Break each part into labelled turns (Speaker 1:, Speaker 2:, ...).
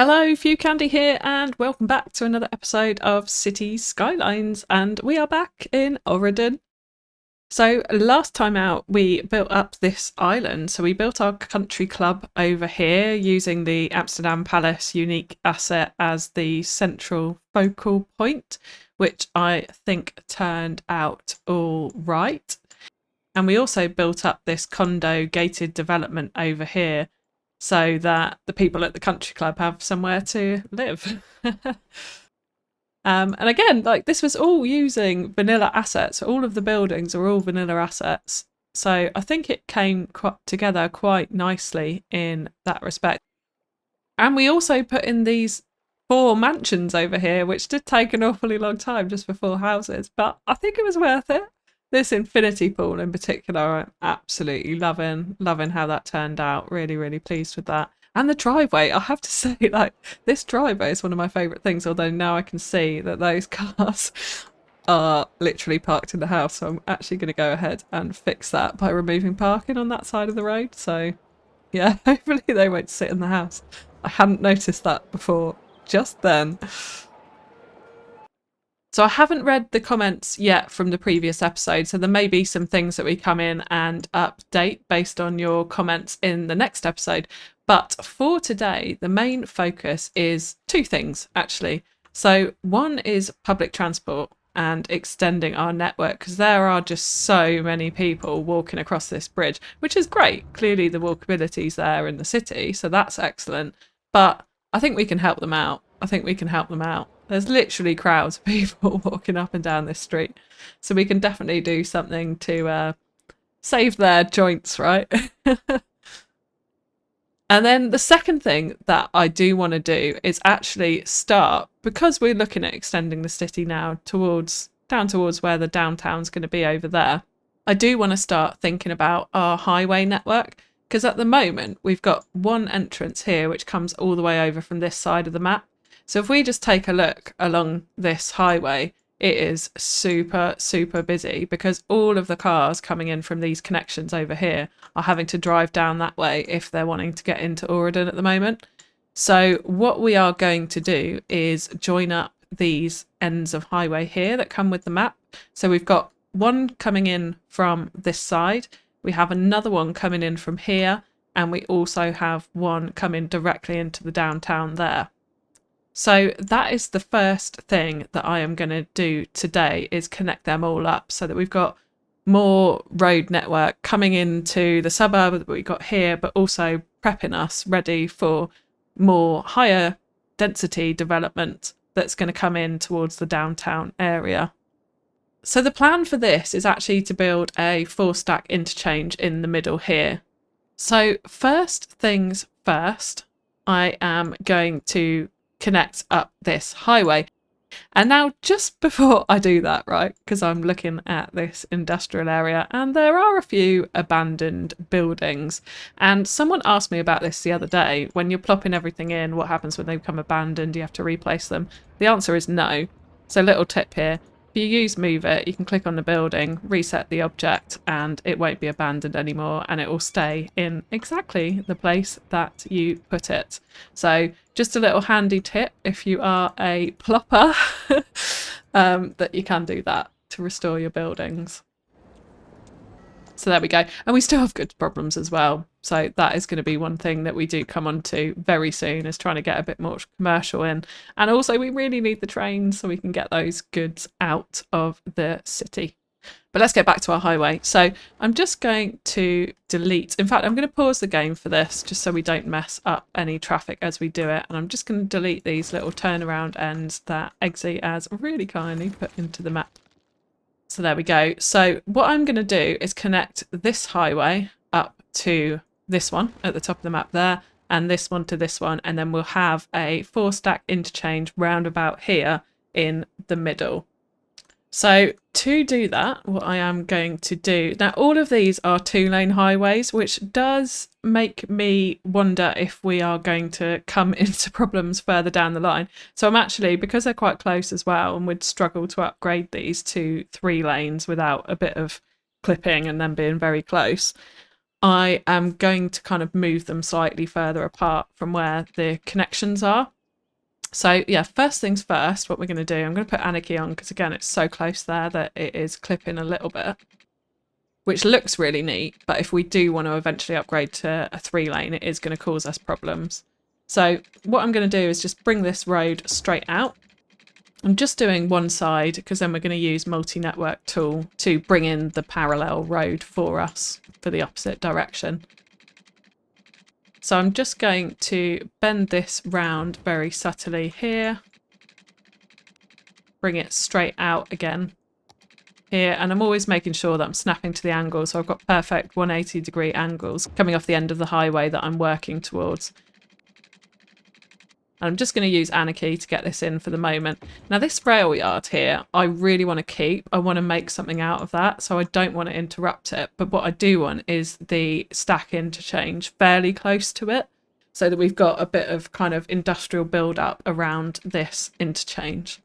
Speaker 1: Hello, FewCandy here, and welcome back to another episode of Cities Skylines, and we are back in Auridon. So last time out, we built up this island. So we built our country club over here using the Amsterdam Palace unique asset as the central focal point, which I think turned out all right. And we also built up this condo gated development over here so that the people at the country club have somewhere to live. And again, like, this was all using vanilla assets. All of the buildings are all vanilla assets. So I think it came together quite nicely in that respect. And we also put in these 4 mansions over here, which did take an awfully long time just for 4 houses, but I think it was worth it. This infinity pool in particular, I'm absolutely loving how that turned out. Really pleased with that. And the driveway, I have to say, like, this driveway is one of my favourite things, although now I can see that those cars are literally parked in the house. So I'm actually going to go ahead and fix that by removing parking on that side of the road. So yeah, hopefully they won't sit in the house. I hadn't noticed that before just then. So I haven't read the comments yet from the previous episode, so there may be some things that we come in and update based on your comments in the next episode. But for today, the main focus is 2 things, actually. So one is public transport and extending our network, because there are just so many people walking across this bridge, which is great. Clearly the walkability's there in the city, so that's excellent. But I think we can help them out. There's literally crowds of people walking up and down this street. So we can definitely do something to save their joints, right? And then the second thing that I do want to do is actually start, because we're looking at extending the city now down towards where the downtown's going to be over there. I do want to start thinking about our highway network, because at the moment we've got one entrance here which comes all the way over from this side of the map. So if we just take a look along this highway, it is super busy, because all of the cars coming in from these connections over here are having to drive down that way if they're wanting to get into Auridon at the moment. So what we are going to do is join up these ends of highway here that come with the map. So we've got one coming in from this side, we have another one coming in from here, and we also have one coming directly into the downtown there. So that is the first thing that I am going to do today, is connect them all up so that we've got more road network coming into the suburb that we got here, but also prepping us ready for more higher density development that's going to come in towards the downtown area. So the plan for this is actually to build a 4-stack interchange in the middle here. So first things first, I am going to connect up this highway. And now, just before I do that, right, because I'm looking at this industrial area and there are a few abandoned buildings, and someone asked me about this the other day. When you're plopping everything in, what happens when they become abandoned? Do you have to replace them? The answer is no. So little tip here: if you use Move It, you can click on the building, reset the object, and it won't be abandoned anymore, and it will stay in exactly the place that you put it. So just a little handy tip if you are a plopper, that you can do that to restore your buildings. So there we go. And we still have goods problems as well. So that is going to be one thing that we do come on to very soon, is trying to get a bit more commercial in. And also we really need the trains so we can get those goods out of the city. But let's get back to our highway. So I'm just going to delete. In fact, I'm going to pause the game for this just so we don't mess up any traffic as we do it. And I'm just going to delete these little turnaround ends that Eggsy has really kindly put into the map. So there we go. So what I'm going to do is connect this highway up to this one at the top of the map there, and this one to this one, and then we'll have a 4-stack interchange round about here in the middle. So to do that, what I am going to do now, all of these are 2-lane highways, which does make me wonder if we are going to come into problems further down the line. So I'm actually, because they're quite close as well, and would struggle to upgrade these to 3 lanes without a bit of clipping and then being very close, I am going to kind of move them slightly further apart from where the connections are. So yeah, first things first, what we're going to do, I'm going to put Anarchy on because again, it's so close there that it is clipping a little bit, which looks really neat. But if we do want to eventually upgrade to a 3-lane, it is going to cause us problems. So what I'm going to do is just bring this road straight out. I'm just doing one side because then we're going to use multi-network tool to bring in the parallel road for us for the opposite direction. So I'm just going to bend this round very subtly here, bring it straight out again here, and I'm always making sure that I'm snapping to the angle, so I've got perfect 180-degree angles coming off the end of the highway that I'm working towards. And I'm just going to use Anarchy to get this in for the moment. Now this rail yard here, I really want to keep. I want to make something out of that, so I don't want to interrupt it. But what I do want is the stack interchange fairly close to it, so that we've got a bit of kind of industrial build up around this interchange.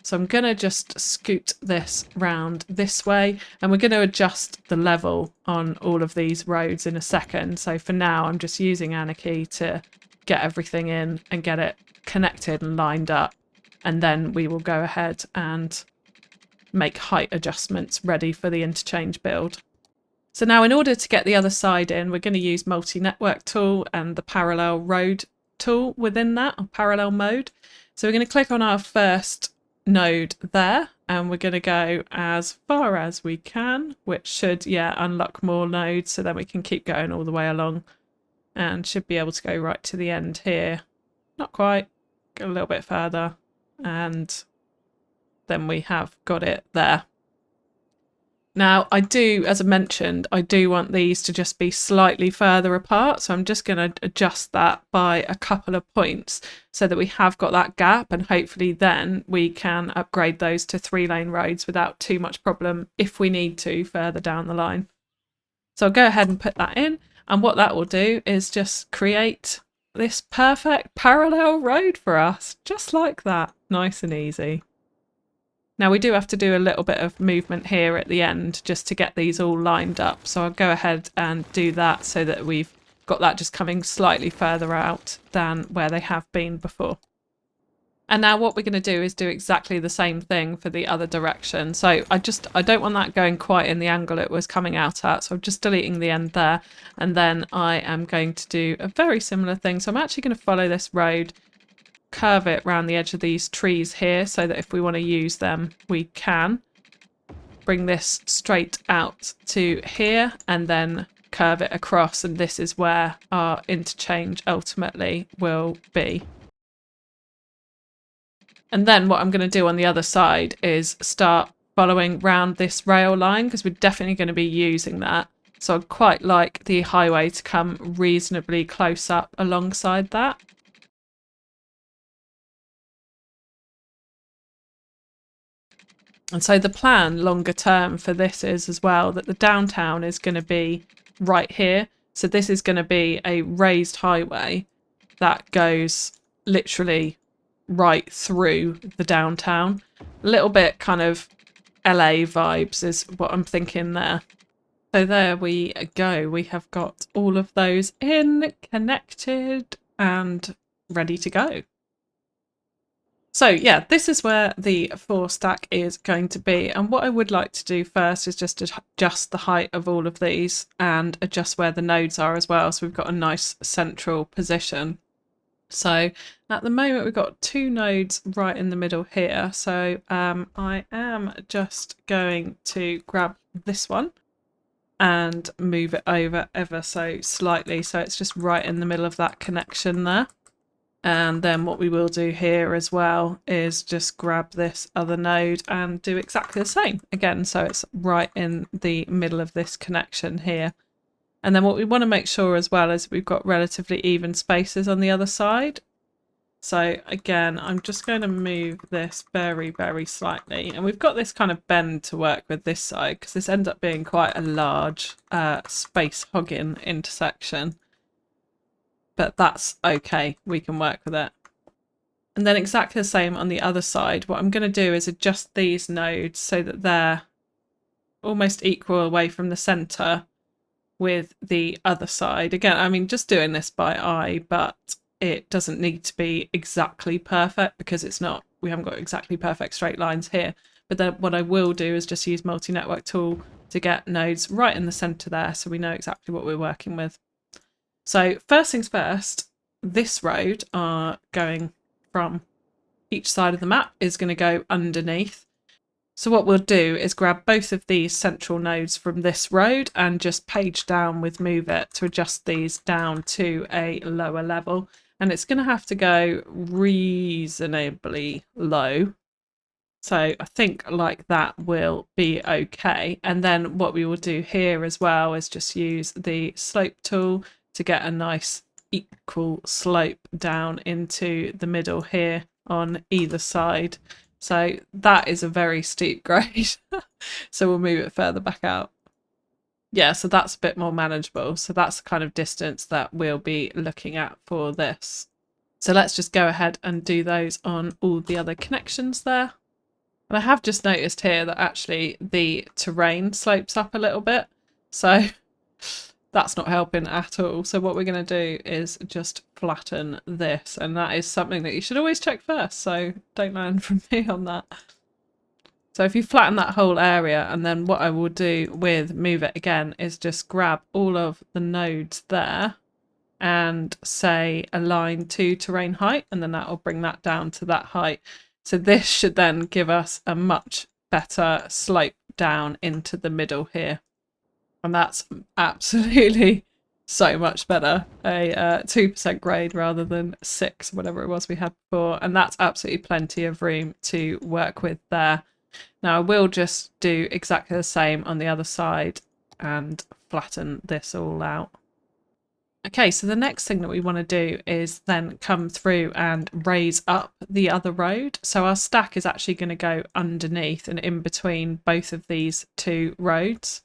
Speaker 1: So I'm going to just scoot this round this way, and we're going to adjust the level on all of these roads in a second. So for now, I'm just using Anarchy to get everything in and get it connected and lined up, and then we will go ahead and make height adjustments ready for the interchange build. So now in order to get the other side in, we're going to use multi-network tool and the parallel road tool within that, or parallel mode. So we're going to click on our first node there, and we're going to go as far as we can, which should unlock more nodes, so then we can keep going all the way along. And should be able to go right to the end here. Not quite, go a little bit further, and then we have got it there. Now I do, as I mentioned, I do want these to just be slightly further apart, so I'm just going to adjust that by a couple of points so that we have got that gap, and hopefully then we can upgrade those to 3-lane roads without too much problem if we need to further down the line. So I'll go ahead and put that in. And what that will do is just create this perfect parallel road for us, just like that, nice and easy. Now we do have to do a little bit of movement here at the end just to get these all lined up. So I'll go ahead and do that so that we've got that just coming slightly further out than where they have been before. And now what we're going to do is do exactly the same thing for the other direction. So I don't want that going quite in the angle it was coming out at. So I'm just deleting the end there. And then I am going to do a very similar thing. So I'm actually going to follow this road, curve it around the edge of these trees here so that if we want to use them, we can. Bring this straight out to here and then curve it across. And this is where our interchange ultimately will be. And then what I'm going to do on the other side is start following round this rail line because we're definitely going to be using that. So I'd quite like the highway to come reasonably close up alongside that. And so the plan longer term for this is as well that the downtown is going to be right here. So this is going to be a raised highway that goes literally right through the downtown. A little bit kind of LA vibes is what I'm thinking there. So there we go. We have got all of those in, connected and ready to go. So yeah, this is where the 4 stack is going to be. And what I would like to do first is just adjust the height of all of these and adjust where the nodes are as well. So we've got a nice central position. So at the moment we've got 2 nodes right in the middle here. So I am just going to grab this one and move it over ever so slightly. So it's just right in the middle of that connection there. And then what we will do here as well is just grab this other node and do exactly the same again. So it's right in the middle of this connection here. And then what we want to make sure as well is we've got relatively even spaces on the other side. So again, I'm just going to move this very, very slightly. And we've got this kind of bend to work with this side because this ends up being quite a large space hogging intersection. But that's okay, we can work with it. And then exactly the same on the other side. What I'm going to do is adjust these nodes so that they're almost equal away from the center. with the other side. Again, I mean, just doing this by eye, but it doesn't need to be exactly perfect because it's not, we haven't got exactly perfect straight lines here. But then what I will do is just use multi-network tool to get nodes right in the center there so we know exactly what we're working with. So first things first, this road are going from each side of the map is going to go underneath. So what we'll do is grab both of these central nodes from this road and just page down with move it to adjust these down to a lower level. And it's going to have to go reasonably low. So I think like that will be okay. And then what we will do here as well is just use the slope tool to get a nice equal slope down into the middle here on either side. So that is a very steep grade. So we'll move it further back out. Yeah, so that's a bit more manageable. So that's the kind of distance that we'll be looking at for this. So let's just go ahead and do those on all the other connections there. And I have just noticed here that actually the terrain slopes up a little bit. So that's not helping at all. So what we're going to do is just flatten this. And that is something that you should always check first. So don't learn from me on that. So if you flatten that whole area, and then what I will do with move it again is just grab all of the nodes there and say align to terrain height. And then that will bring that down to that height. So this should then give us a much better slope down into the middle here. And that's absolutely so much better. A 2% grade rather than 6, whatever it was we had before. And that's absolutely plenty of room to work with there. Now I will just do exactly the same on the other side and flatten this all out. Okay, so the next thing that we want to do is then come through and raise up the other road. So our stack is actually going to go underneath and in between both of these two roads.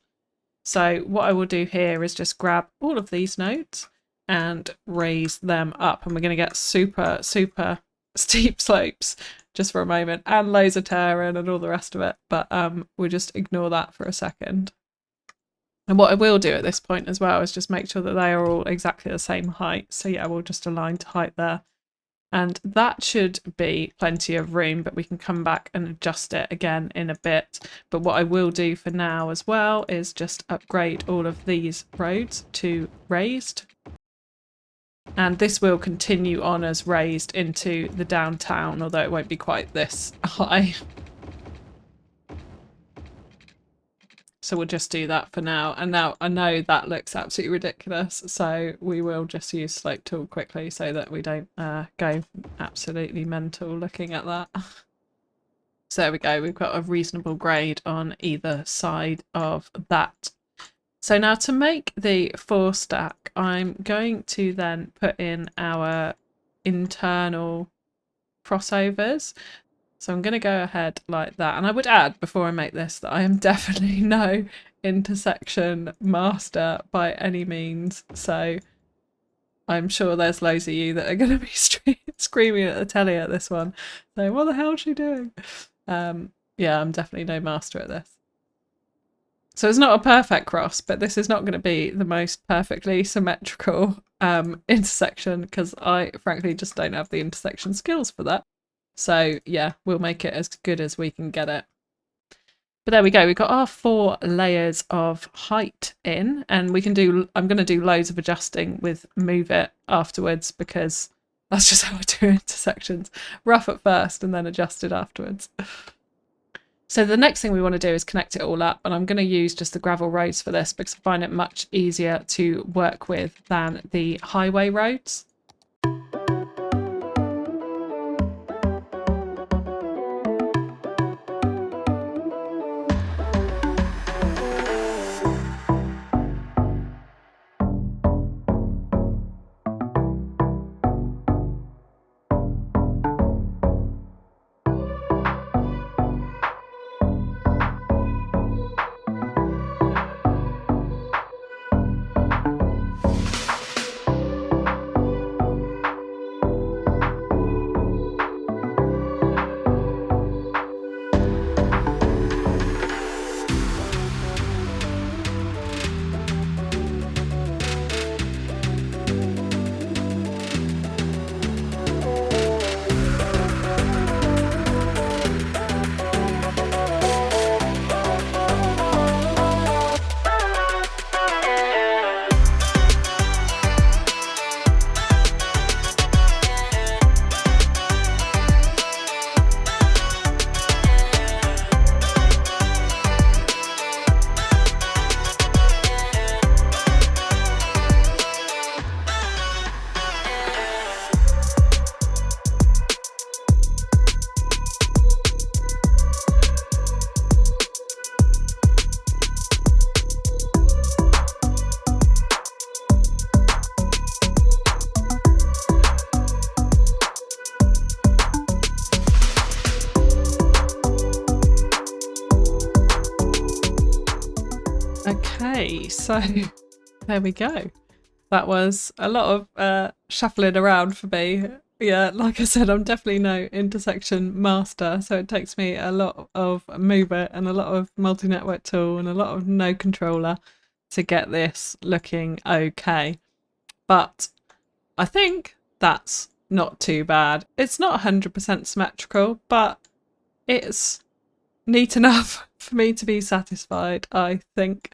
Speaker 1: So what I will do here is just grab all of these nodes and raise them up. And we're going to get super, super steep slopes just for a moment and loads of terrain and all the rest of it. But we'll just ignore that for a second. And what I will do at this point as well is just make sure that they are all exactly the same height. So yeah, we'll just align to height there. And that should be plenty of room, but we can come back and adjust it again in a bit. But what I will do for now as well is just upgrade all of these roads to raised. And this will continue on as raised into the downtown, although it won't be quite this high. So we'll just do that for now. And now I know that looks absolutely ridiculous. So we will just use slope tool quickly so that we don't go absolutely mental looking at that. So there we go. We've got a reasonable grade on either side of that. So now to make the 4 stack, I'm going to then put in our internal crossovers. So I'm going to go ahead like that. And I would add before I make this that I am definitely no intersection master by any means. So I'm sure there's loads of you that are going to be screaming at the telly at this one. So what the hell is she doing? Yeah, I'm definitely no master at this. So it's not a perfect cross, but this is not going to be the most perfectly symmetrical intersection because I frankly just don't have the intersection skills for that. So yeah, we'll make it as good as we can get it. But there we go. We've got our 4 layers of height in, and we can do, I'm going to do loads of adjusting with move it afterwards because that's just how I do intersections. Rough at first and then adjusted afterwards. So the next thing we want to do is connect it all up, and I'm going to use just the gravel roads for this because I find it much easier to work with than the highway roads. Okay, so there we go. That was a lot of shuffling around for me. Yeah, like I said, I'm definitely no intersection master, so it takes me a lot of mover and a lot of multi-network tool and a lot of node controller to get this looking okay. But I think that's not too bad. It's not 100% symmetrical, but it's neat enough for me to be satisfied, I think.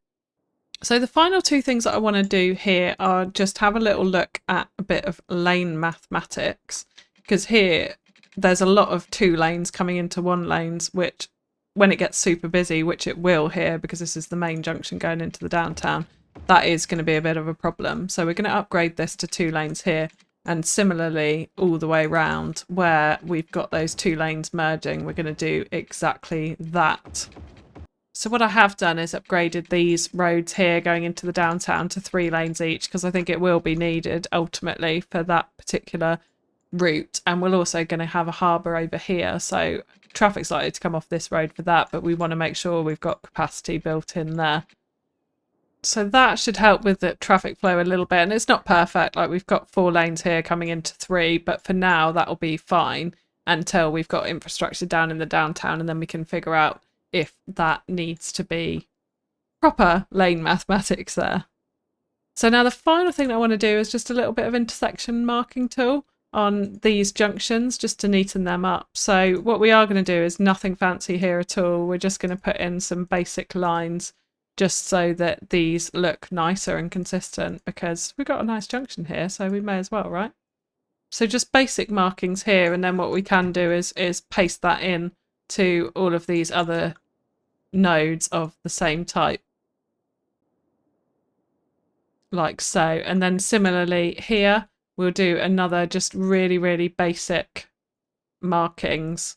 Speaker 1: So the final two things that I want to do here are just have a little look at a bit of lane mathematics, because here there's a lot of 2 lanes coming into 1 lanes, which when it gets super busy, which it will here because this is the main junction going into the downtown, that is going to be a bit of a problem. So we're going to upgrade this to 2 lanes here, and similarly all the way around where we've got those 2 lanes merging, we're going to do exactly that. So what I have done is upgraded these roads here going into the downtown to 3 lanes each, because I think it will be needed ultimately for that particular route. And we're also going to have a harbour over here, so traffic's likely to come off this road for that, but we want to make sure we've got capacity built in there. So that should help with the traffic flow a little bit. And it's not perfect, like we've got 4 lanes here coming into 3, but for now that'll be fine until we've got infrastructure down in the downtown, and then we can figure out if that needs to be proper lane mathematics there. So now the final thing I want to do is just a little bit of intersection marking tool on these junctions just to neaten them up. So what we are going to do is nothing fancy here at all. We're just going to put in some basic lines just so that these look nicer and consistent, because we've got a nice junction here, so we may as well, right? So just basic markings here, and then what we can do is paste that in to all of these other nodes of the same type, like so. And then similarly here we'll do another just really basic markings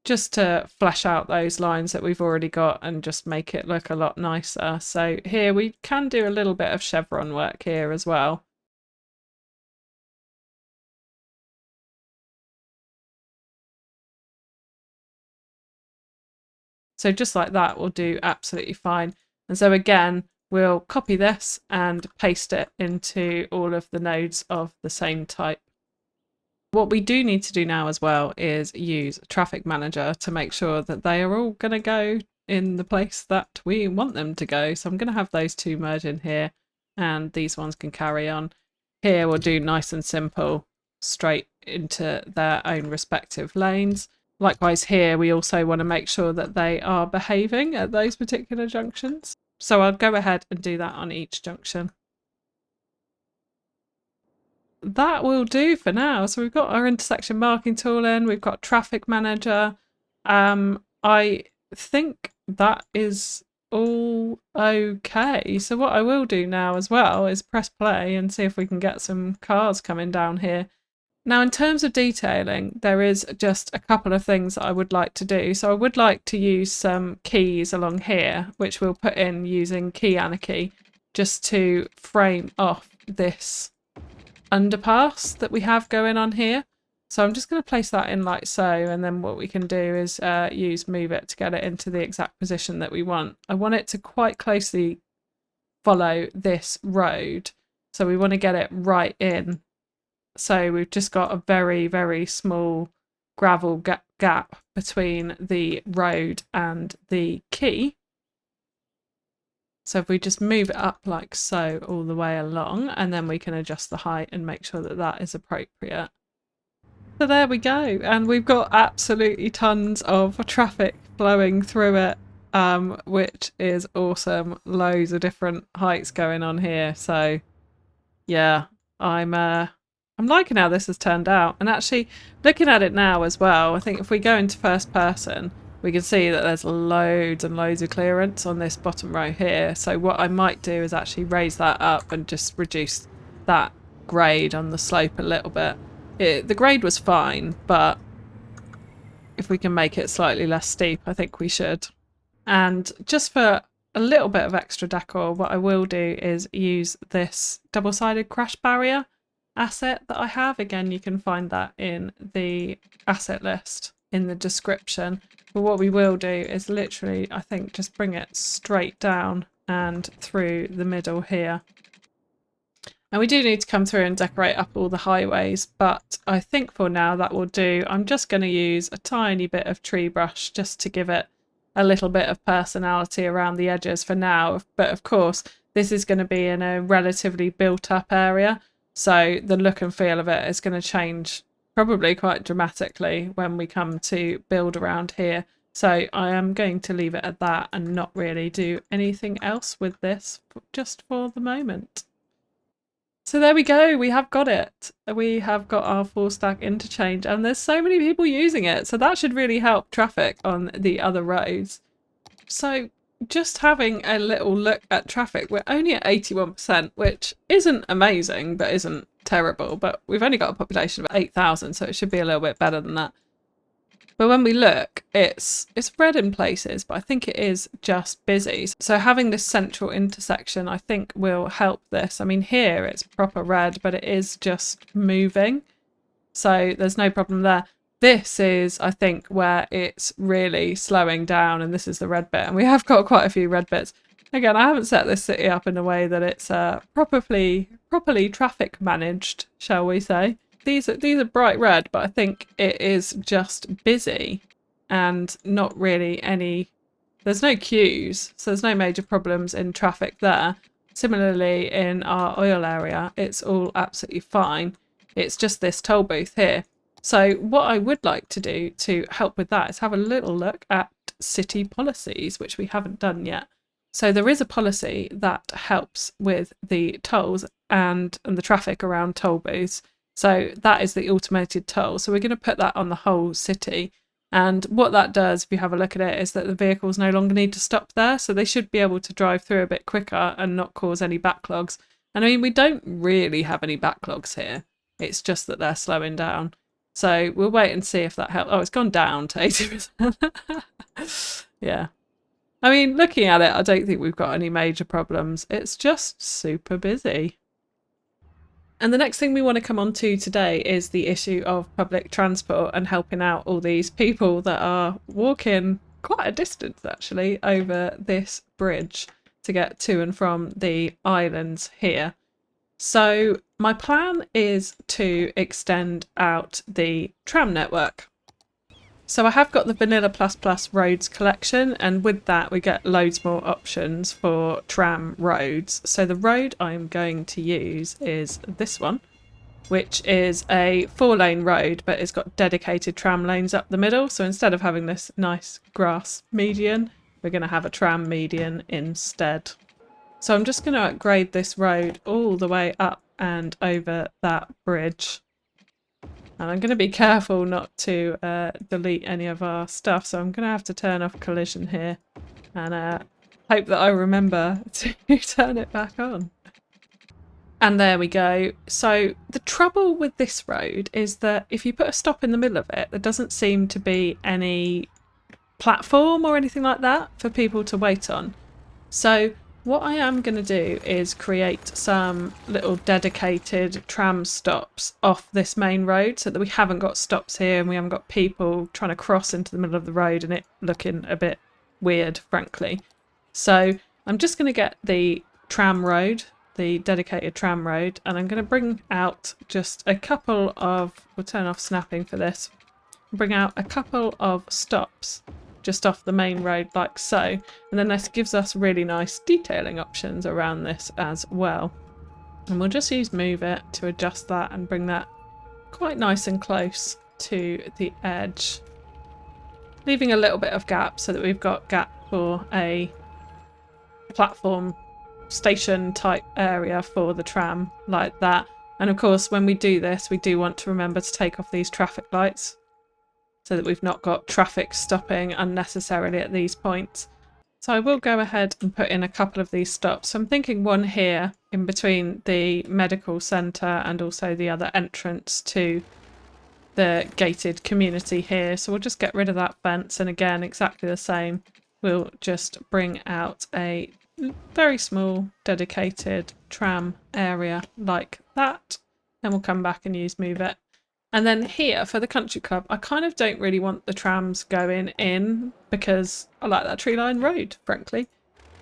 Speaker 1: just to flesh out those lines that we've already got and just make it look a lot nicer. So here we can do a little bit of chevron work here as well. So just like that will do absolutely fine. And so again, we'll copy this and paste it into all of the nodes of the same type. What we do need to do now as well is use Traffic Manager to make sure that they are all going to go in the place that we want them to go. So I'm going to have those 2 merge in here, and these ones can carry on. Here we'll do nice and simple, straight into their own respective lanes. Likewise here, we also want to make sure that they are behaving at those particular junctions. So I'll go ahead and do that on each junction. That will do for now. So we've got our intersection marking tool in, we've got Traffic Manager. I think that is all okay. So what I will do now as well is press play and see if we can get some cars coming down here. Now, in terms of detailing, there is just a couple of things that I would like to do. So I would like to use some keys along here, which we'll put in using Key Anarchy, just to frame off this underpass that we have going on here. So I'm just going to place that in like so, and then what we can do is use Move It to get it into the exact position that we want. I want it to quite closely follow this road, so we want to get it right in. So we've just got a very small gravel gap between the road and the quay. So if we just move it up like so all the way along, and then we can adjust the height and make sure that that is appropriate. So there we go, and we've got absolutely tons of traffic flowing through it, which is awesome. Loads of different heights going on here. So yeah, I'm liking how this has turned out. And actually looking at it now as well, I think if we go into first person, we can see that there's loads and loads of clearance on this bottom row here. So what I might do is actually raise that up and just reduce that grade on the slope a little bit. The grade was fine, but if we can make it slightly less steep, I think we should. And just for a little bit of extra decor, what I will do is use this double-sided crash barrier asset that I have. Again, you can find that in the asset list in the description. But what we will do is literally, I think, just bring it straight down and through the middle here. And we do need to come through and decorate up all the highways, but I think for now that will do. I'm just going to use a tiny bit of tree brush just to give it a little bit of personality around the edges for now. But of course, this is going to be in a relatively built up area, so the look and feel of it is going to change probably quite dramatically when we come to build around here. So I am going to leave it at that and not really do anything else with this just for the moment. So there we go, we have got it. We have got our 4-stack interchange and there's so many people using it. So that should really help traffic on the other roads. So just having a little look at traffic, we're only at 81%, which isn't amazing, but isn't terrible. But we've only got a population of 8,000, so it should be a little bit better than that. But when we look, it's red in places, but I think it is just busy. So having this central intersection, I think, will help this. I mean, here it's proper red, but it is just moving. So there's no problem there. This is, I think, where it's really slowing down, and this is the red bit. And we have got quite a few red bits. Again, I haven't set this city up in a way that it's properly traffic managed, shall we say. These are bright red, but I think it is just busy and not really any... There's no queues, so there's no major problems in traffic there. Similarly, in our oil area, it's all absolutely fine. It's just this toll booth here. So what I would like to do to help with that is have a little look at city policies, which we haven't done yet. So there is a policy that helps with the tolls and the traffic around toll booths. So that is the automated toll. So we're going to put that on the whole city. And what that does, if you have a look at it, is that the vehicles no longer need to stop there. So they should be able to drive through a bit quicker and not cause any backlogs. And I mean, we don't really have any backlogs here. It's just that they're slowing down. So we'll wait and see if that helps. Oh, it's gone down to 80%. Yeah. I mean, looking at it, I don't think we've got any major problems. It's just super busy. And the next thing we want to come on to today is the issue of public transport and helping out all these people that are walking quite a distance actually over this bridge to get to and from the islands here. So my plan is to extend out the tram network. So I have got the Vanilla ++ roads collection, and with that we get loads more options for tram roads. So the road I'm going to use is this one, which is a 4-lane road, but it's got dedicated tram lanes up the middle. So instead of having this nice grass median, we're going to have a tram median instead. So I'm just going to upgrade this road all the way up and over that bridge. And I'm going to be careful not to delete any of our stuff. So I'm going to have to turn off collision here and hope that I remember to turn it back on. And there we go. So the trouble with this road is that if you put a stop in the middle of it, there doesn't seem to be any platform or anything like that for people to wait on. So what I am going to do is create some little dedicated tram stops off this main road so that we haven't got stops here and we haven't got people trying to cross into the middle of the road and it looking a bit weird, frankly. So I'm just going to get the tram road, the dedicated tram road, and I'm going to bring out just a couple of, we'll turn off snapping for this, bring out a couple of stops just off the main road like so, and then this gives us really nice detailing options around this as well. And we'll just use move it to adjust that and bring that quite nice and close to the edge, leaving a little bit of gap so that we've got gap for a platform station type area for the tram like that. And of course when we do this, we do want to remember to take off these traffic lights so that we've not got traffic stopping unnecessarily at these points. So I will go ahead and put in a couple of these stops. So I'm thinking one here in between the medical centre and also the other entrance to the gated community here. So we'll just get rid of that fence, and again exactly the same. We'll just bring out a very small dedicated tram area like that. Then we'll come back and use move it. And then here for the country club, I kind of don't really want the trams going in because I like that tree line road, frankly.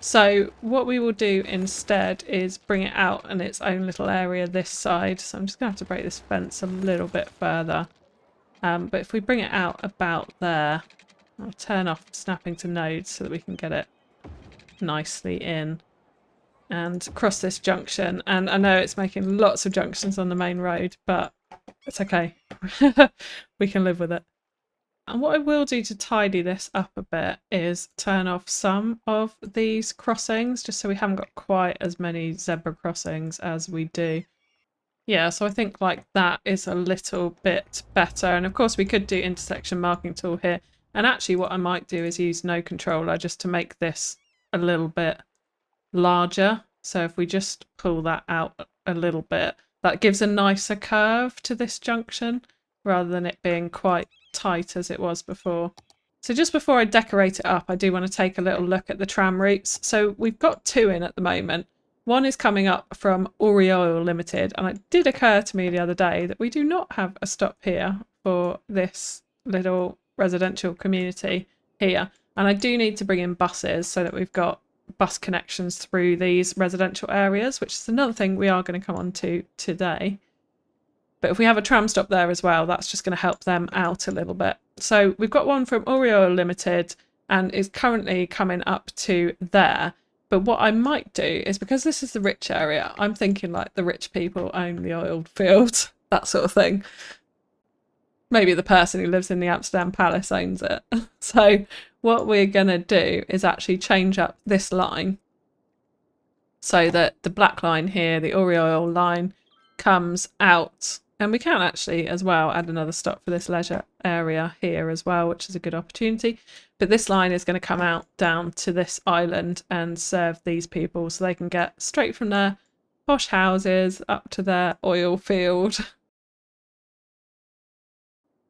Speaker 1: So what we will do instead is bring it out in its own little area this side. So I'm just going to have to break this fence a little bit further. But if we bring it out about there, I'll turn off snapping to nodes so that we can get it nicely in and cross this junction. And I know it's making lots of junctions on the main road, but it's okay. We can live with it. And what I will do to tidy this up a bit is turn off some of these crossings, just so we haven't got quite as many zebra crossings as we do. Yeah, so I think like that is a little bit better. And of course we could do intersection marking tool here. And actually what I might do is use no controller just to make this a little bit larger. So if we just pull that out a little bit, that gives a nicer curve to this junction rather than it being quite tight as it was before. So just before I decorate it up, I do want to take a little look at the tram routes. So we've got 2 in at the moment. One is coming up from Auridon Limited, and it did occur to me the other day that we do not have a stop here for this little residential community here. And I do need to bring in buses so that we've got bus connections through these residential areas, which is another thing we are going to come on to today. But if we have a tram stop there as well, that's just going to help them out a little bit. So we've got one from Auridon Limited and is currently coming up to there. But what I might do is, because this is the rich area, I'm thinking like the rich people own the oil fields, that sort of thing. Maybe the person who lives in the Amsterdam Palace owns it. So what we're going to do is actually change up this line so that the black line here, the Auridon line, comes out. And we can actually as well add another stop for this leisure area here as well, which is a good opportunity. But this line is going to come out down to this island and serve these people so they can get straight from their posh houses up to their oil field.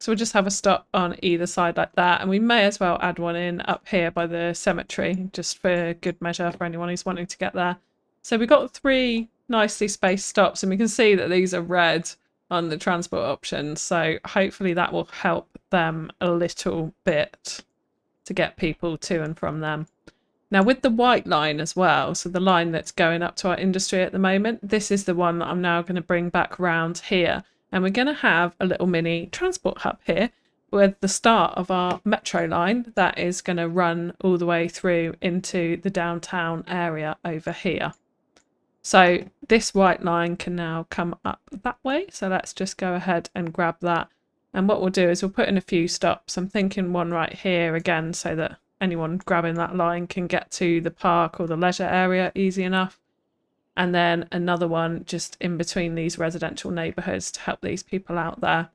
Speaker 1: So we'll just have a stop on either side like that. And we may as well add one in up here by the cemetery, just for good measure for anyone who's wanting to get there. So we've got 3 nicely spaced stops, and we can see that these are red on the transport options, so hopefully that will help them a little bit to get people to and from them. Now with the white line as well, so the line that's going up to our industry at the moment, this is the one that I'm now going to bring back round here, and we're going to have a little mini transport hub here with the start of our metro line that is going to run all the way through into the downtown area over here. So this white line can now come up that way. So let's just go ahead and grab that. And what we'll do is we'll put in a few stops. I'm thinking one right here again, so that anyone grabbing that line can get to the park or the leisure area easy enough. And then another one just in between these residential neighbourhoods to help these people out there.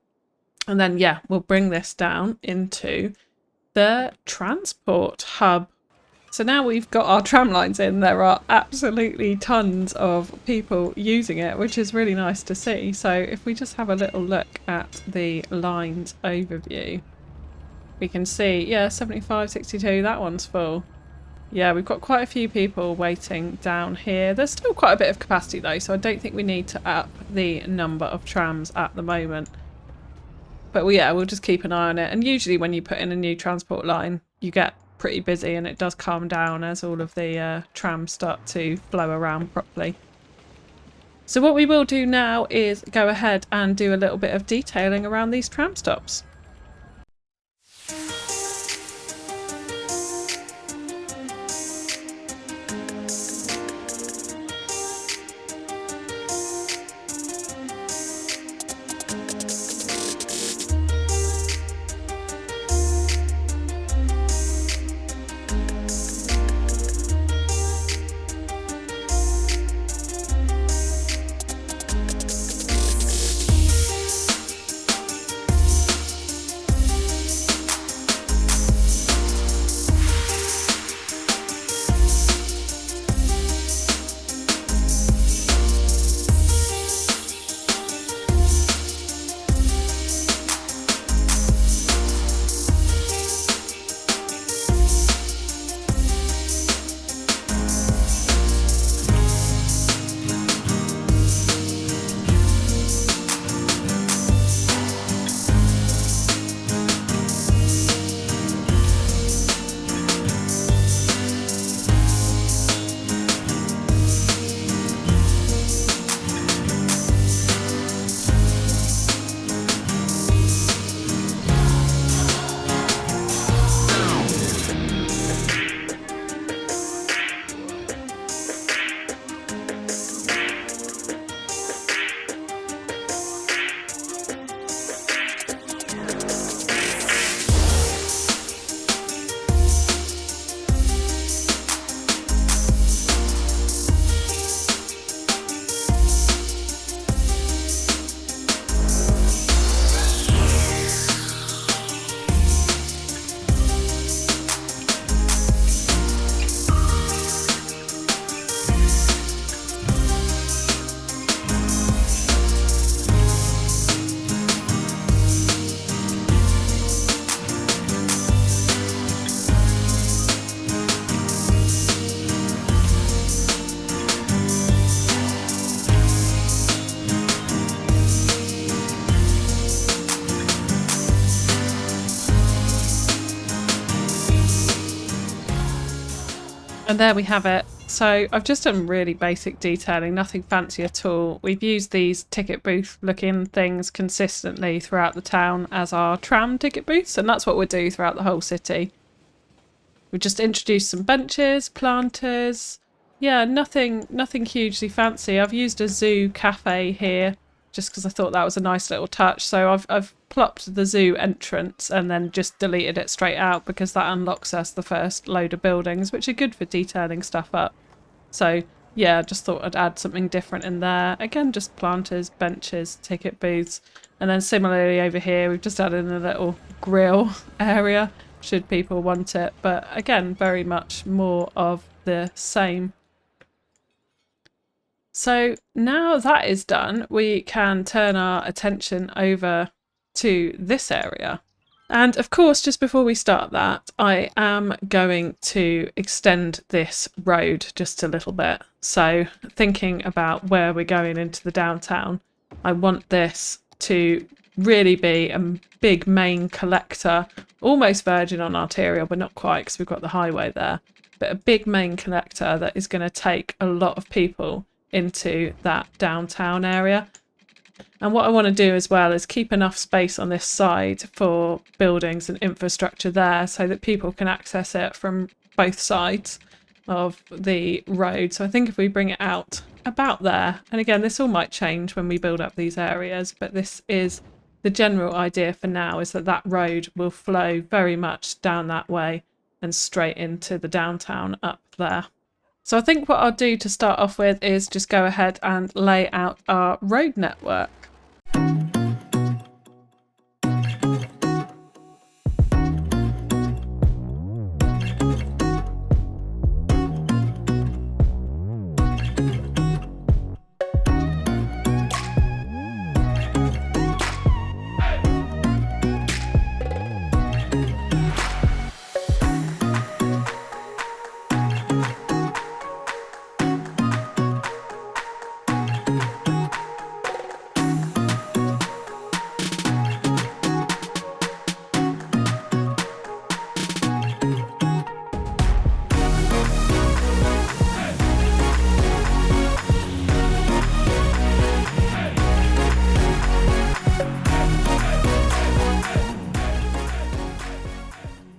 Speaker 1: And then, yeah, we'll bring this down into the transport hub. So now we've got our tram lines in, there are absolutely tons of people using it, which is really nice to see. So if we just have a little look at the lines overview, we can see, yeah, 75, 62, that one's full. Yeah, we've got quite a few people waiting down here. There's still quite a bit of capacity though, so I don't think we need to up the number of trams at the moment. But yeah, we'll just keep an eye on it. And usually when you put in a new transport line, you get pretty busy and it does calm down as all of the trams start to flow around properly. So what we will do now is go ahead and do a little bit of detailing around these tram stops. And there we have it. So I've just done really basic detailing, nothing fancy at all. We've used these ticket booth looking things consistently throughout the town as our tram ticket booths, and that's what we'll do throughout the whole city. We've just introduced some benches, planters. Yeah, nothing hugely fancy. I've used a zoo cafe here just because I thought that was a nice little touch. So I've plopped the zoo entrance and then just deleted it straight out because that unlocks us the first load of buildings, which are good for detailing stuff up. So yeah, just thought I'd add something different in there. Again, just planters, benches, ticket booths. And then similarly over here, we've just added a little grill area should people want it. But again, very much more of the same. So now that is done, we can turn our attention over to this area. And of course, just before we start that, I am going to extend this road just a little bit. So thinking about where we're going into the downtown, I want this to really be a big main collector, almost verging on arterial, but not quite because we've got the highway there, but a big main collector that is going to take a lot of people into that downtown area. And what I want to do as well is keep enough space on this side for buildings and infrastructure there so that people can access it from both sides of the road. So I think if we bring it out about there, and again, this all might change when we build up these areas, but this is the general idea for now, is that that road will flow very much down that way and straight into the downtown up there. So I think what I'll do to start off with is just go ahead and lay out our road network.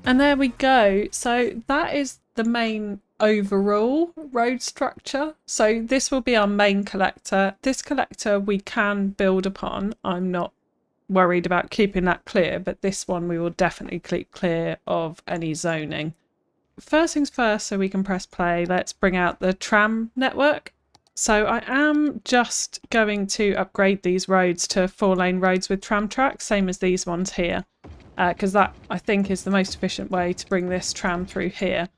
Speaker 1: And there we go. So that is the main overall road structure. So this will be our main collector. This collector we can build upon. I'm not worried about keeping that clear, but this one we will definitely keep clear of any zoning. First things first, so we can press play, let's bring out the tram network. So I am just going to upgrade these roads to 4-lane roads with tram tracks, same as these ones here. Because that, I think, is the most efficient way to bring this tram through here.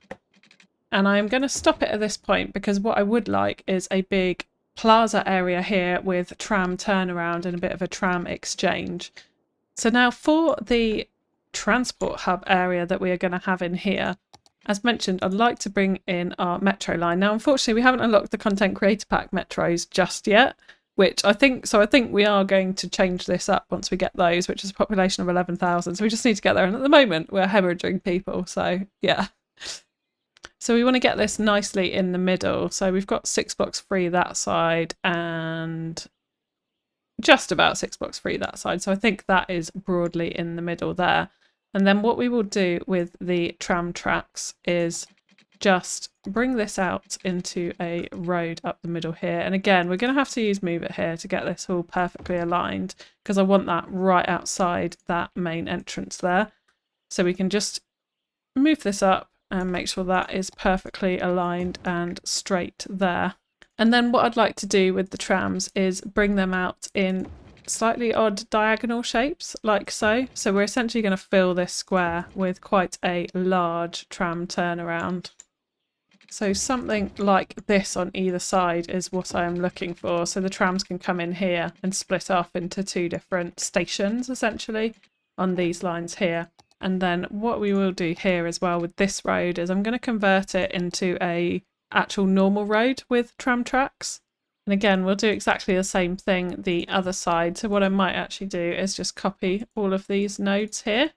Speaker 1: And I'm going to stop it at this point because what I would like is a big plaza area here with tram turnaround and a bit of a tram exchange. So now for the transport hub area that we are going to have in here, as mentioned, I'd like to bring in our metro line. Now, unfortunately, we haven't unlocked the Content Creator Pack metros just yet. Which I think we are going to change this up once we get those, which is a population of 11,000. So we just need to get there. And at the moment, we're hemorrhaging people. So, yeah. So we want to get this nicely in the middle. So we've got 6 blocks free that side and just about 6 blocks free that side. So I think that is broadly in the middle there. And then what we will do with the tram tracks is just bring this out into a road up the middle here. And again, we're going to have to use Move It here to get this all perfectly aligned because I want that right outside that main entrance there. So we can just move this up and make sure that is perfectly aligned and straight there. And then what I'd like to do with the trams is bring them out in slightly odd diagonal shapes like so. So we're essentially going to fill this square with quite a large tram turnaround. So something like this on either side is what I'm looking for. So the trams can come in here and split off into 2 different stations, essentially, on these lines here. And then what we will do here as well with this road is I'm going to convert it into a actual normal road with tram tracks. And again, we'll do exactly the same thing the other side. So what I might actually do is just copy all of these nodes here.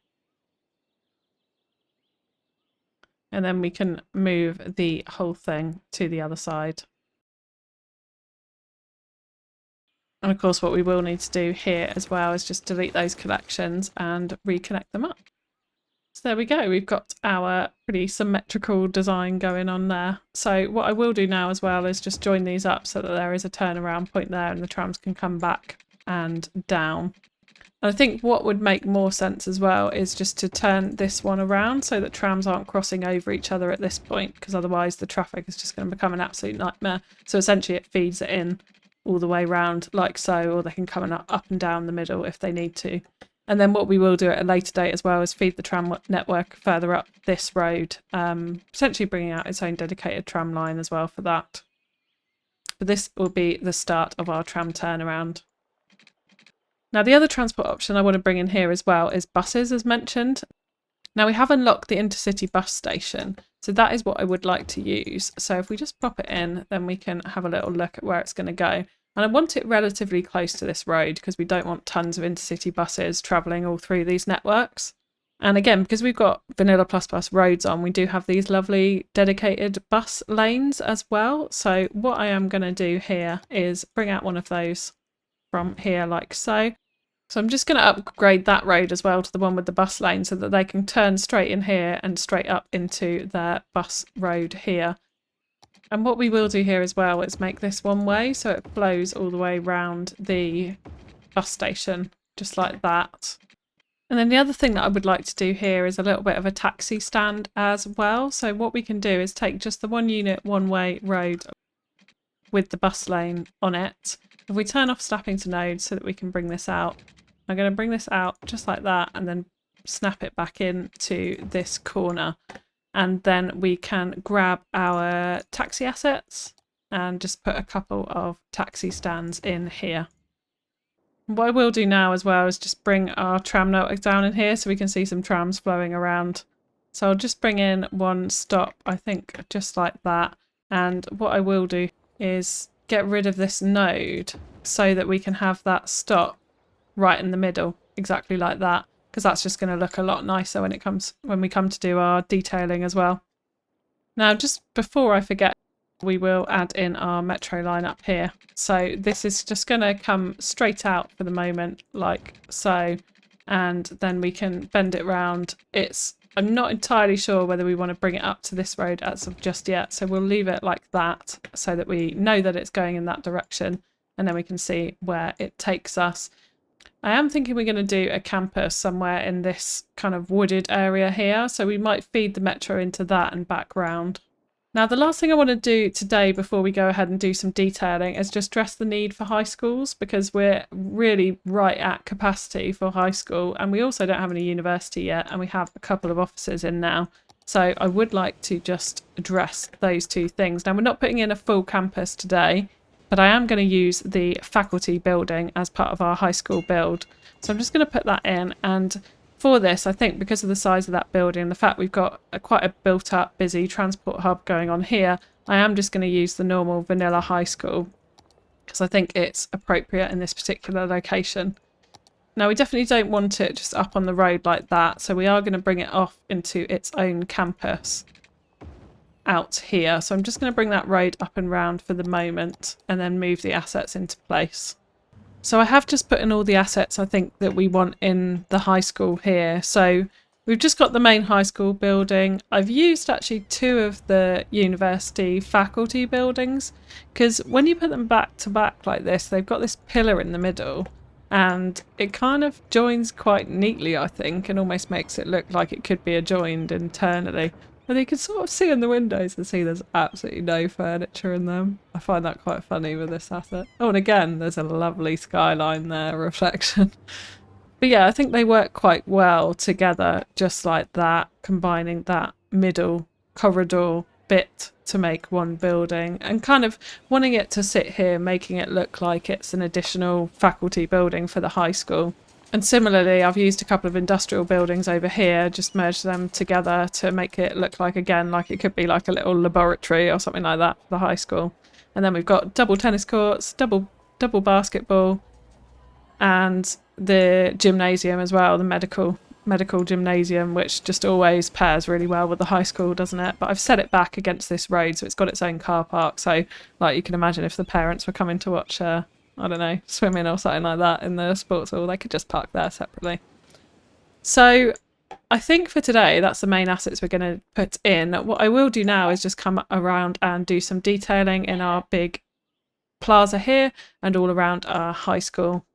Speaker 1: and then we can move the whole thing to the other side. And of course what we will need to do here as well is just delete those connections and reconnect them up. So there we go, we've got our pretty symmetrical design going on there. So what I will do now as well is just join these up so that there is a turnaround point there and the trams can come back and down. And I think what would make more sense as well is just to turn this one around so that trams aren't crossing over each other at this point, because otherwise the traffic is just going to become an absolute nightmare. So essentially it feeds it in all the way round like so, or they can come up and down the middle if they need to. And then what we will do at a later date as well is feed the tram network further up this road, potentially bringing out its own dedicated tram line as well for that. But this will be the start of our tram turnaround. Now the other transport option I want to bring in here as well is buses, as mentioned. Now we have unlocked the intercity bus station, so that is what I would like to use. So if we just pop it in, then we can have a little look at where it's going to go. And I want it relatively close to this road because we don't want tons of intercity buses travelling all through these networks. And again, because we've got Vanilla++ roads on, we do have these lovely dedicated bus lanes as well. So what I am going to do here is bring out one of those from here like so. So I'm just going to upgrade that road as well to the one with the bus lane so that they can turn straight in here and straight up into their bus road here. And what we will do here as well is make this one way so it flows all the way around the bus station, just like that. And then the other thing that I would like to do here is a little bit of a taxi stand as well. So what we can do is take just the one unit, one way road with the bus lane on it. If we turn off snapping to nodes so that we can bring this out, I'm going to bring this out just like that and then snap it back into this corner. And then we can grab our taxi assets and just put a couple of taxi stands in here. What I will do now as well is just bring our tram network down in here so we can see some trams flowing around. So I'll just bring in one stop, I think, just like that. And what I will do is get rid of this node so that we can have that stop right in the middle, exactly like that. Because that's just going to look a lot nicer when we come to do our detailing as well. Now, just before I forget, we will add in our metro line up here. So this is just going to come straight out for the moment, like so, and then we can bend it round. I'm not entirely sure whether we want to bring it up to this road as of just yet, so we'll leave it like that so that we know that it's going in that direction, and then we can see where it takes us. I am thinking we're going to do a campus somewhere in this kind of wooded area here, so we might feed the metro into that and back round. Now the last thing I want to do today before we go ahead and do some detailing is just stress the need for high schools, because we're really right at capacity for high school, and we also don't have any university yet, and we have a couple of offices in now. So I would like to just address those two things. Now we're not putting in a full campus today, but I am going to use the faculty building as part of our high school build. So I'm just going to put that in, and for this, I think because of the size of that building, the fact we've got quite a built up busy transport hub going on here, I am just going to use the normal vanilla high school because I think it's appropriate in this particular location. Now we definitely don't want it just up on the road like that, so we are going to bring it off into its own campus out here. So I'm just going to bring that road up and round for the moment and then move the assets into place. So I have just put in all the assets I think that we want in the high school here. So we've just got the main high school building. I've used actually 2 of the university faculty buildings because when you put them back to back like this, they've got this pillar in the middle and it kind of joins quite neatly, I think, and almost makes it look like it could be adjoined internally. And you can sort of see in the windows and see there's absolutely no furniture in them. I find that quite funny with this asset. Oh, and again, there's a lovely skyline there, reflection. But yeah, I think they work quite well together, just like that, combining that middle corridor bit to make one building and kind of wanting it to sit here, making it look like it's an additional faculty building for the high school. And similarly, I've used a couple of industrial buildings over here, just merged them together to make it look like, again, like it could be like a little laboratory or something like that for the high school. And then we've got double tennis courts, double basketball, and the gymnasium as well, the medical medical gymnasium, which just always pairs really well with the high school, doesn't it? But I've set it back against this road, so it's got its own car park. So, like, you can imagine if the parents were coming to watch, I don't know, swimming or something like that in the sports hall, they could just park there separately. So I think for today, that's the main assets we're going to put in. What I will do now is just come around and do some detailing in our big plaza here and all around our high school.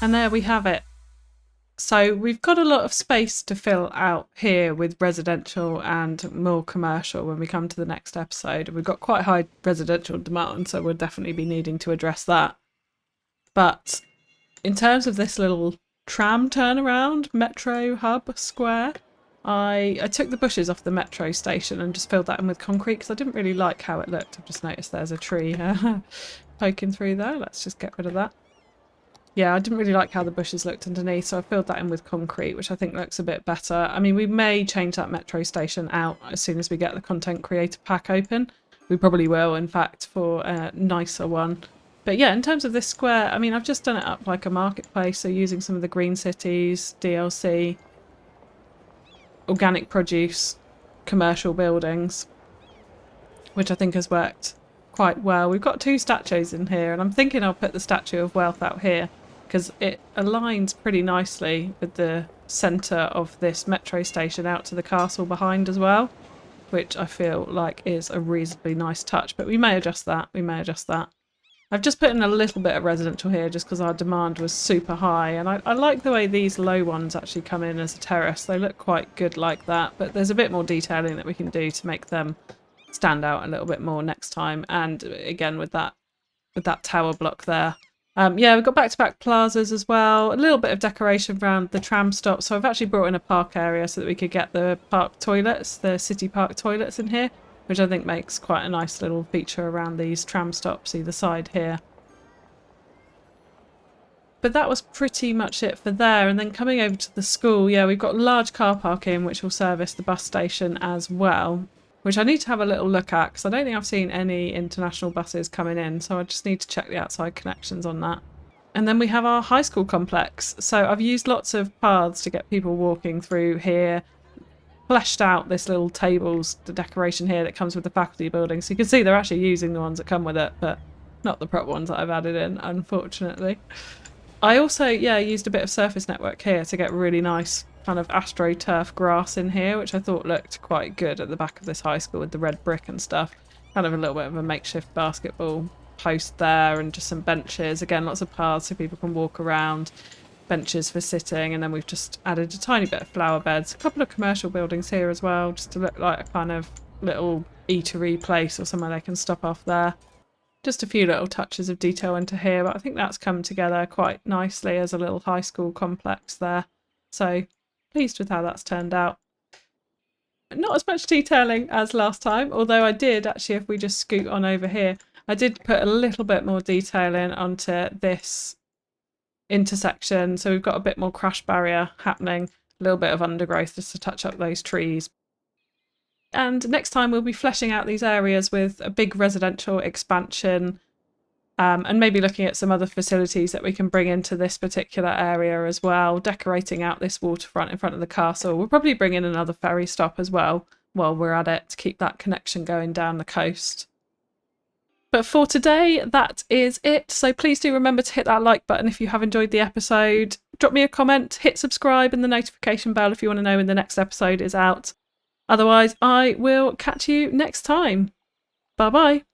Speaker 1: And there we have it. So we've got a lot of space to fill out here with residential and more commercial when we come to the next episode. We've got quite high residential demand, so we'll definitely be needing to address that. But in terms of this little tram turnaround, metro hub square, I took the bushes off the metro station and just filled that in with concrete because I didn't really like how it looked. I've just noticed there's a tree poking through there. Let's just get rid of that. Yeah, I didn't really like how the bushes looked underneath, so I filled that in with concrete, which I think looks a bit better. I mean, we may change that metro station out as soon as we get the content creator pack open. We probably will, in fact, for a nicer one. But yeah, in terms of this square, I mean, I've just done it up like a marketplace, so using some of the green cities, DLC, organic produce, commercial buildings, which I think has worked quite well. We've got 2 statues in here, and I'm thinking I'll put the Statue of Wealth out here because it aligns pretty nicely with the centre of this metro station out to the castle behind as well, which I feel like is a reasonably nice touch, but we may adjust that. I've just put in a little bit of residential here just because our demand was super high, and I like the way these low ones actually come in as a terrace. They look quite good like that, but there's a bit more detailing that we can do to make them stand out a little bit more next time. And again, with that tower block there. Yeah, we've got back-to-back plazas as well. A little bit of decoration around the tram stop. So I've actually brought in a park area so that we could get the park toilets, the city park toilets in here, which I think makes quite a nice little feature around these tram stops either side here. But that was pretty much it for there. And then coming over to the school, yeah, we've got large car parking, which will service the bus station as well, which I need to have a little look at because I don't think I've seen any international buses coming in. So I just need to check the outside connections on that. And then we have our high school complex. So I've used lots of paths to get people walking through here. Fleshed out this little tables, the decoration here that comes with the faculty building. So you can see they're actually using the ones that come with it, but not the proper ones that I've added in, unfortunately. I also, yeah, used a bit of surface network here to get really nice kind of astroturf grass in here, which I thought looked quite good at the back of this high school with the red brick and stuff. Kind of a little bit of a makeshift basketball post there and just some benches. Again, lots of paths so people can walk around. Benches for sitting, and then we've just added a tiny bit of flower beds, a couple of commercial buildings here as well, just to look like a kind of little eatery place or somewhere they can stop off there. Just a few little touches of detail into here, but I think that's come together quite nicely as a little high school complex there. So pleased with how that's turned out. Not as much detailing as last time, although I did actually, if we just scoot on over here, I did put a little bit more detail in onto this intersection, so we've got a bit more crash barrier happening, a little bit of undergrowth just to touch up those trees. And next time we'll be fleshing out these areas with a big residential expansion, and maybe looking at some other facilities that we can bring into this particular area as well, decorating out this waterfront in front of the castle. We'll probably bring in another ferry stop as well while we're at it to keep that connection going down the coast. But for today, that is it. So please do remember to hit that like button if you have enjoyed the episode. Drop me a comment, hit subscribe and the notification bell if you want to know when the next episode is out. Otherwise, I will catch you next time. Bye bye.